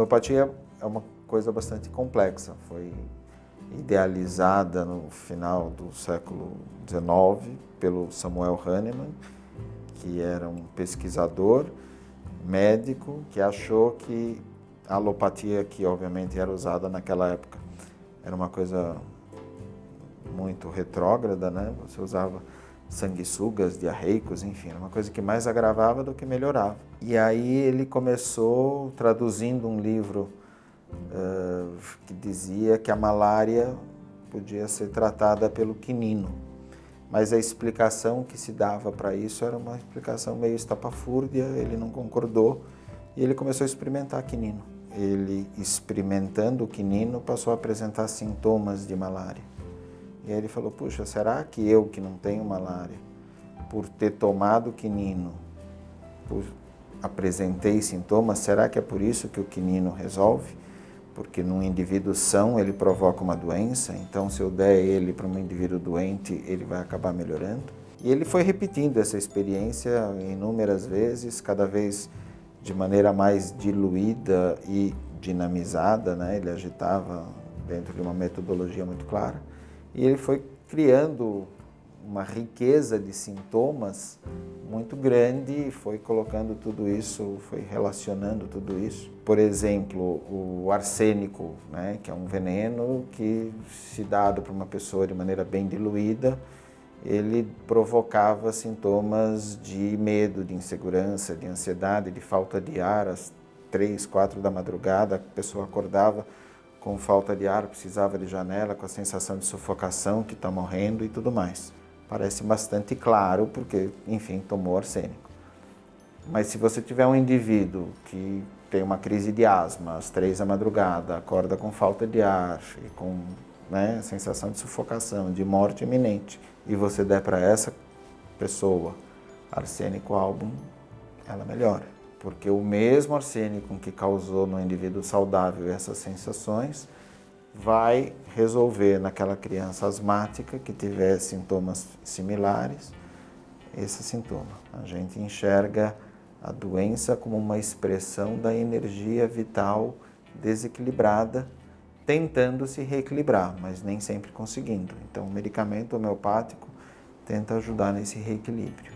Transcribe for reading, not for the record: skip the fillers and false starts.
homeopatia é uma coisa bastante complexa, foi idealizada no final do século XIX pelo Samuel Hahnemann, que era um pesquisador médico que achou que a alopatia, que obviamente era usada naquela época, era uma coisa muito retrógrada, né? Você usava sanguessugas, diarreicos, enfim, era uma coisa que mais agravava do que melhorava. E aí ele começou traduzindo um livro que dizia que a malária podia ser tratada pelo quinino. Mas a explicação que se dava para isso era uma explicação meio estapafúrdia, ele não concordou e ele começou a experimentar quinino. Ele, experimentando o quinino, passou a apresentar sintomas de malária. E aí ele falou, puxa, será que eu que não tenho malária, por ter tomado quinino, apresentei sintomas, será que é por isso que o quinino resolve? Porque num indivíduo são ele provoca uma doença, então se eu der ele para um indivíduo doente, ele vai acabar melhorando. E ele foi repetindo essa experiência inúmeras vezes, cada vez de maneira mais diluída e dinamizada, né? Ele agitava dentro de uma metodologia muito clara. E ele foi criando uma riqueza de sintomas muito grande e foi colocando tudo isso, foi relacionando tudo isso. Por exemplo, o arsênico, né, que é um veneno que, se dado para uma pessoa de maneira bem diluída, ele provocava sintomas de medo, de insegurança, de ansiedade, de falta de ar. Às 3, 4 da madrugada, a pessoa acordava com falta de ar, precisava de janela, com a sensação de sufocação, que está morrendo e tudo mais. Parece bastante claro, porque, enfim, tomou arsênico. Mas se você tiver um indivíduo que tem uma crise de asma às 3 da madrugada, acorda com falta de ar e com, né, sensação de sufocação, de morte iminente, e você der para essa pessoa arsênico album, ela melhora. Porque o mesmo arsênico que causou no indivíduo saudável essas sensações vai resolver naquela criança asmática que tiver sintomas similares, esse sintoma. A gente enxerga a doença como uma expressão da energia vital desequilibrada, tentando se reequilibrar, mas nem sempre conseguindo. Então, o medicamento homeopático tenta ajudar nesse reequilíbrio.